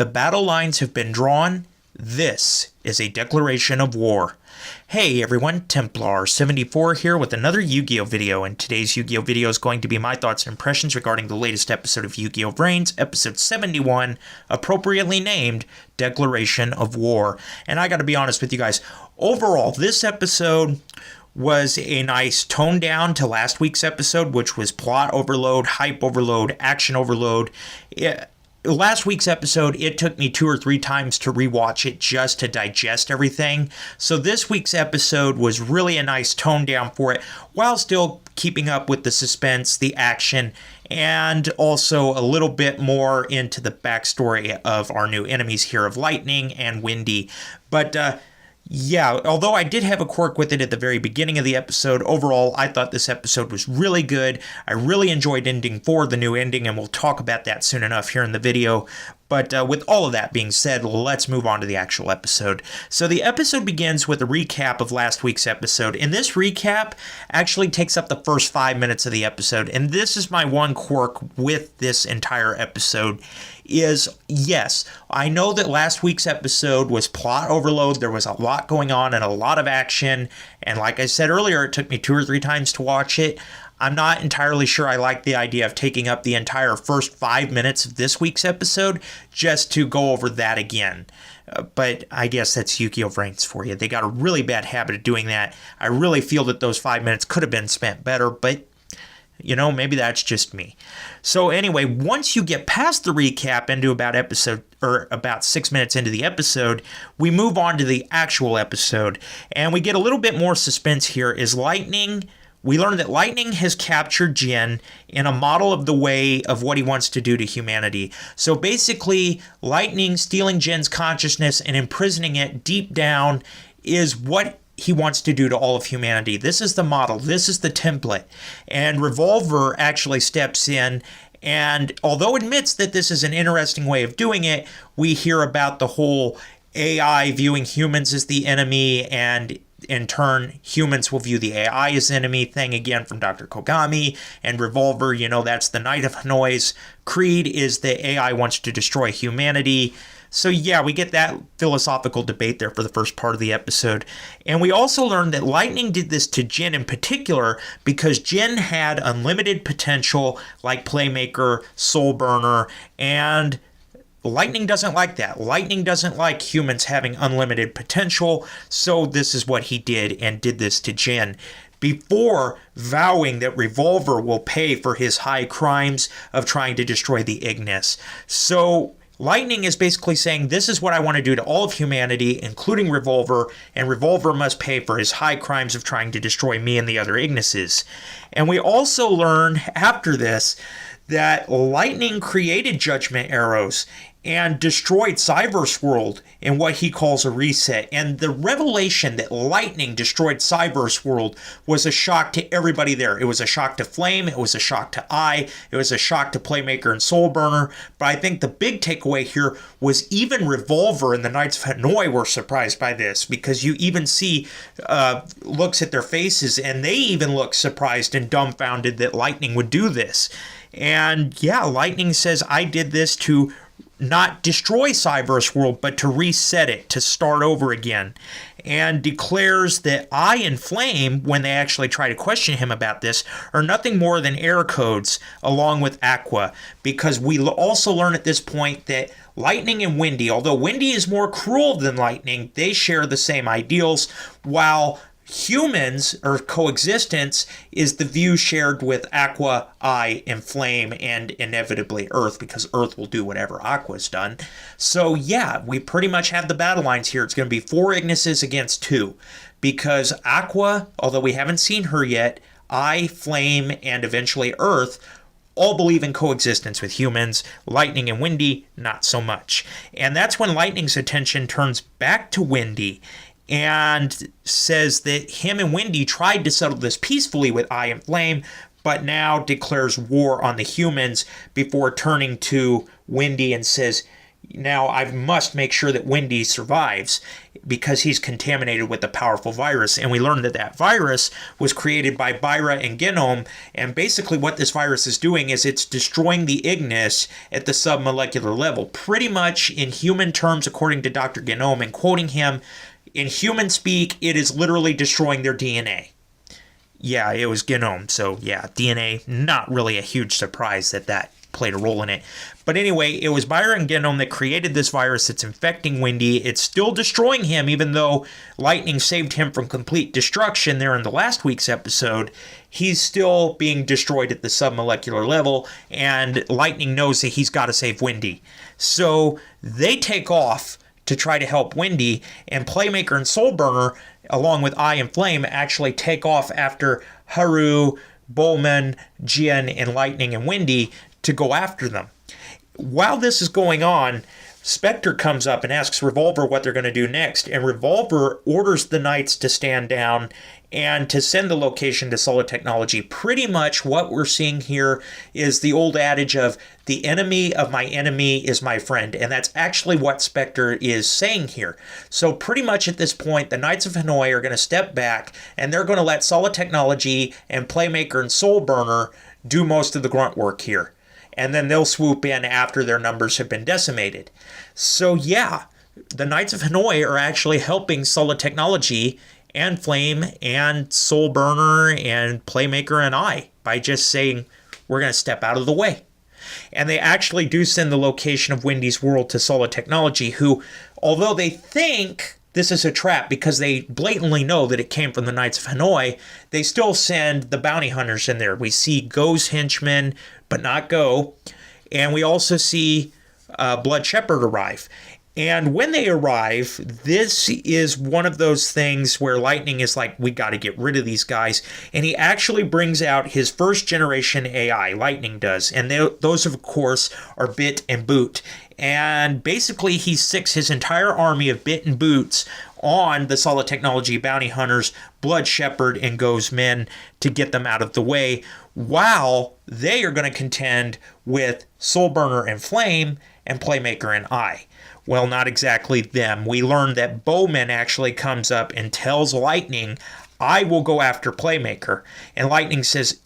The battle lines have been drawn. This is a declaration of war. Hey everyone, Templar74 here with another Yu-Gi-Oh video, and today's Yu-Gi-Oh video is going to be my thoughts and impressions regarding the latest episode of Yu-Gi-Oh VRAINS, episode 71, appropriately named Declaration of War. And I gotta be honest with you guys, overall, this episode was a nice tone down to last week's episode, which was plot overload, hype overload, action overload. Last week's episode, it took me 2 or 3 times to rewatch it just to digest everything. So this week's episode was really a nice tone down for it, while still keeping up with the suspense, the action, and also a little bit more into the backstory of our new enemies here of Lightning and Windy. But yeah, although I did have a quirk with it at the very beginning of the episode, overall, I thought this episode was really good. I really enjoyed ending 4, the new ending, and we'll talk about that soon enough here in the video. But with all of that being said, let's move on to the actual episode. So the episode begins with a recap of last week's episode, and this recap actually takes up the first 5 minutes of the episode. And this is my one quirk with this entire episode is, yes, I know that last week's episode was plot overload. There was a lot going on and a lot of action. And like I said earlier, it took me 2 or 3 times to watch it. I'm not entirely sure I like the idea of taking up the entire first 5 minutes of this week's episode just to go over that again. But I guess that's Yu-Gi-Oh VRAINS for you. They got a really bad habit of doing that. I really feel that those 5 minutes could have been spent better, but you know, maybe that's just me. So anyway, once you get past the recap into about 6 minutes into the episode, we move on to the actual episode, and we get a little bit more suspense here. Is Lightning? We learn that Lightning has captured Jin in a model of the way of what he wants to do to humanity. So basically, Lightning stealing Jin's consciousness and imprisoning it deep down is what he wants to do to all of humanity. This is the model. This is the template. And Revolver actually steps in, and although admits that this is an interesting way of doing it, we hear about the whole AI viewing humans as the enemy, and in turn, humans will view the AI as enemy thing again from Dr. Kogami. And Revolver, you know, that's the Knight of Hanoi's creed, is the AI wants to destroy humanity. So yeah, we get that philosophical debate there for the first part of the episode. And we also learned that Lightning did this to Jin in particular because Jin had unlimited potential like Playmaker, Soul Burner, and Lightning doesn't like that. Lightning doesn't like humans having unlimited potential, so this is what he did, and did this to Jin, before vowing that Revolver will pay for his high crimes of trying to destroy the Ignis. So Lightning is basically saying, this is what I want to do to all of humanity, including Revolver, and Revolver must pay for his high crimes of trying to destroy me and the other Ignises. And we also learn after this that Lightning created Judgment Arrows and destroyed Cyverse World in what he calls a reset. And the revelation that Lightning destroyed Cyverse World was a shock to everybody there. It was a shock to Flame, it was a shock to I, it was a shock to Playmaker and Soul Burner. But I think the big takeaway here was even Revolver and the Knights of Hanoi were surprised by this, because you even see looks at their faces, and they even look surprised and dumbfounded that Lightning would do this. And yeah, Lightning says, I did this to not destroy Cyverse World, but to reset it, to start over again, and declares that I and Flame, when they actually try to question him about this, are nothing more than error codes along with Aqua, because we also learn at this point that Lightning and Windy, although Windy is more cruel than Lightning, they share the same ideals, while humans, or coexistence, is the view shared with Aqua, I, and Flame, and inevitably Earth, because Earth will do whatever Aqua's done. So yeah, we pretty much have the battle lines here. It's going to be 4 Ignises against 2, because Aqua, although we haven't seen her yet, I, Flame, and eventually Earth all believe in coexistence with humans. Lightning and Windy, not so much. And that's when Lightning's attention turns back to Windy, and says that him and Windy tried to settle this peacefully with I and Flame, but now declares war on the humans before turning to Windy and says, Now, I must make sure that Windy survives because he's contaminated with a powerful virus. And we learned that that virus was created by Byra and Genome. And basically what this virus is doing is it's destroying the Ignis at the submolecular level. Pretty much in human terms, according to Dr. Genome, and quoting him, in human speak, it is literally destroying their DNA. Yeah, it was Genome. So yeah, DNA, not really a huge surprise that played a role in it. But anyway, it was Byra and Genome that created this virus that's infecting Windy. It's still destroying him, even though Lightning saved him from complete destruction there in the last week's episode. He's still being destroyed at the submolecular level, and Lightning knows that he's got to save Windy. So they take off to try to help Windy, and Playmaker and Soulburner, along with Eye and Flame, actually take off after Haru, Bowman, Jin, and Lightning and Windy to go after them. While this is going on, Spectre comes up and asks Revolver what they're going to do next, and Revolver orders the Knights to stand down and to send the location to Solid Technology. Pretty much what we're seeing here is the old adage of the enemy of my enemy is my friend, and that's actually what Spectre is saying here. So pretty much at this point, the Knights of Hanoi are going to step back, and they're going to let Solid Technology and Playmaker and Soulburner do most of the grunt work here. And then they'll swoop in after their numbers have been decimated. So yeah, the Knights of Hanoi are actually helping Solid Technology and Flame and Soulburner and Playmaker and I by just saying, we're going to step out of the way. And they actually do send the location of Windy's world to Solid Technology, who, although they think this is a trap because they blatantly know that it came from the Knights of Hanoi, they still send the bounty hunters in there. We see Go's henchmen, but not Go. And we also see Blood Shepherd arrive. And when they arrive, this is one of those things where Lightning is like, we got to get rid of these guys. And he actually brings out his first generation AI, Lightning does. And those, of course, are Bit and Boot. And basically, he sicks his entire army of Bit and Boots on the Solid Technology bounty hunters, Blood Shepherd and Go's men, to get them out of the way, while they are going to contend with Soulburner and Flame and Playmaker and I. Well, not exactly them. We learn that Bowman actually comes up and tells Lightning, I will go after Playmaker. And Lightning says,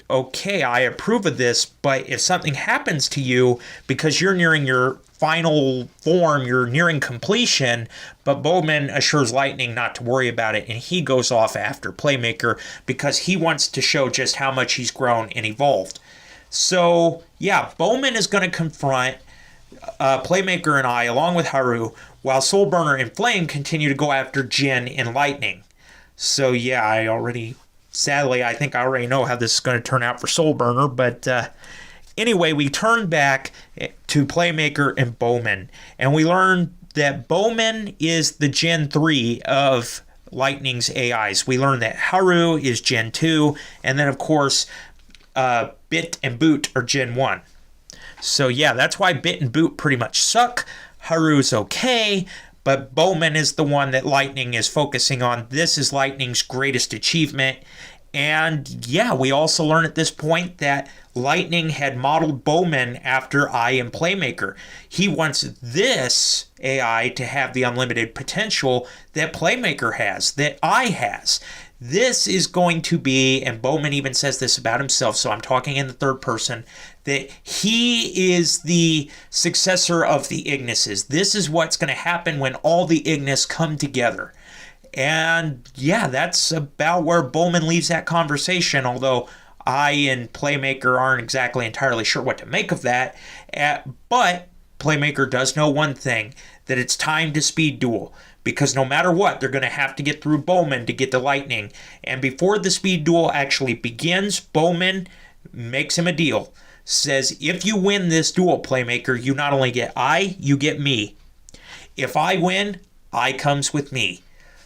okay, I approve of this, but if something happens to you because you're nearing your final form, you're nearing completion, but Bowman assures Lightning not to worry about it, and he goes off after Playmaker because he wants to show just how much he's grown and evolved. So, yeah, Bowman is going to confront Playmaker and I, along with Haru, while Soulburner and Flame continue to go after Jin and Lightning. So, yeah, sadly, I think I already know how this is going to turn out for Soulburner, but anyway, we turn back to Playmaker and Bowman, and we learn that Bowman is the Gen 3 of Lightning's AIs. We learn that Haru is Gen 2, and then, of course, Bit and Boot are Gen 1. So yeah, that's why Bit and Boot pretty much suck. Haru's okay, but Bowman is the one that Lightning is focusing on. This is Lightning's greatest achievement. And yeah, we also learn at this point that Lightning had modeled Bowman after I Am Playmaker. He wants this AI to have the unlimited potential that Playmaker has, that I has. This is going to be, and Bowman even says this about himself, so I'm talking in the third person, that he is the successor of the Ignises. This is what's going to happen when all the Ignis come together. And yeah, that's about where Bowman leaves that conversation, although I and Playmaker aren't exactly entirely sure what to make of that. But Playmaker does know one thing, that it's time to speed duel. Because no matter what, they're going to have to get through Bowman to get to Lightning. And before the speed duel actually begins, Bowman makes him a deal. Says, if you win this duel, Playmaker, you not only get I, you get me. If I win, I comes with me.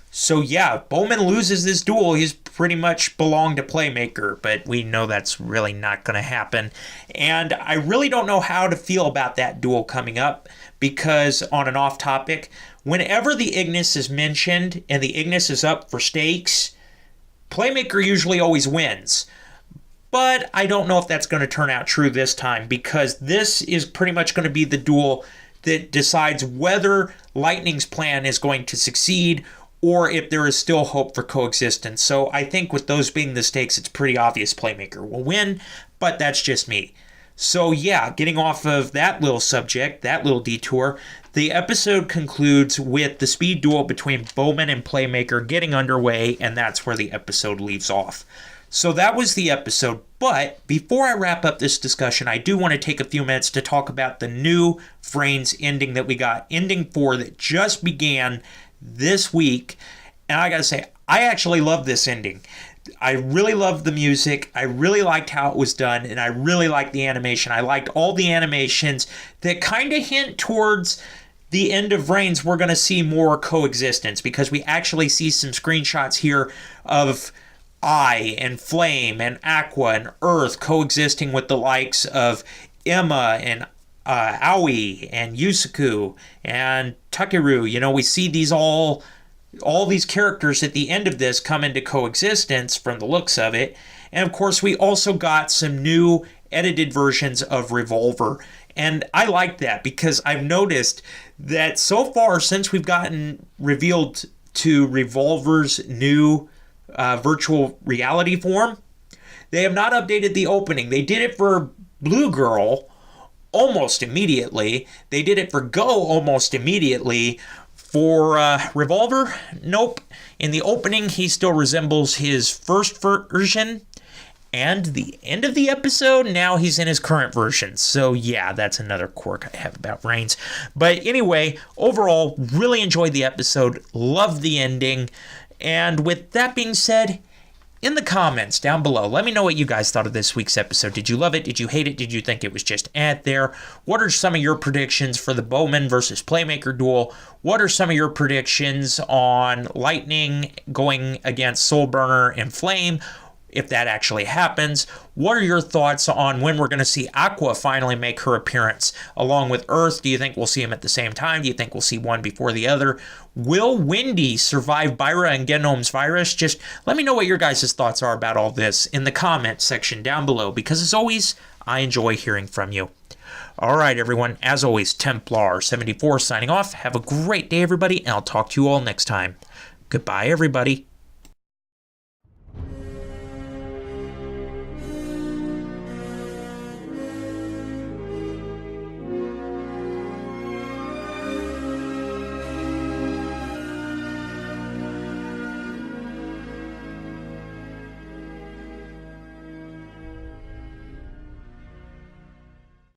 So yeah, Bowman loses this duel. He's pretty much belonged to Playmaker, but we know that's really not going to happen. And I really don't know how to feel about that duel coming up, because on an off topic, whenever the Ignis is mentioned and the Ignis is up for stakes, Playmaker usually always wins. But I don't know if that's going to turn out true this time, because this is pretty much going to be the duel that decides whether Lightning's plan is going to succeed or if there is still hope for coexistence. So I think with those being the stakes, it's pretty obvious Playmaker will win, but that's just me. So yeah, getting off of that little subject, that little detour, the episode concludes with the speed duel between Bowman and Playmaker getting underway, and that's where the episode leaves off. So that was the episode, but before I wrap up this discussion, I do want to take a few minutes to talk about the new Vrains ending that we got, Ending 4, that just began this week. And I gotta say, I actually love this ending. I really loved the music, I really liked how it was done, and I really liked the animation. I liked all the animations that kind of hint towards the end of Vrains. We're going to see more coexistence, because we actually see some screenshots here of Eye and Flame and Aqua and Earth coexisting with the likes of Emma and Aoi and Yusaku and Takeru. You know, we see these all these characters at the end of this come into coexistence from the looks of it. And of course, we also got some new edited versions of Revolver. And I like that, because I've noticed that so far, since we've gotten revealed to Revolver's new virtual reality form, they have not updated the opening. They did it for Blue Girl almost immediately. They did it for Go almost immediately. For Revolver, nope. In the opening, he still resembles his first version. And the end of the episode, now he's in his current version. So yeah, that's another quirk I have about Vrains. But anyway, overall, really enjoyed the episode. Loved the ending. And with that being said, in the comments down below, let me know what you guys thought of this week's episode. Did you love it? Did you hate it? Did you think it was just there? What are some of your predictions for the Bowman versus Playmaker duel? What are some of your predictions on Lightning going against Soulburner and Flame, if that actually happens? What are your thoughts on when we're going to see Aqua finally make her appearance along with Earth? Do you think we'll see them at the same time? Do you think we'll see one before the other? Will Wendy survive Byra and Genome's virus? Just let me know what your guys' thoughts are about all this in the comment section down below, because as always, I enjoy hearing from you. All right, everyone, as always, Templar74 signing off. Have a great day, everybody, and I'll talk to you all next time. Goodbye, everybody.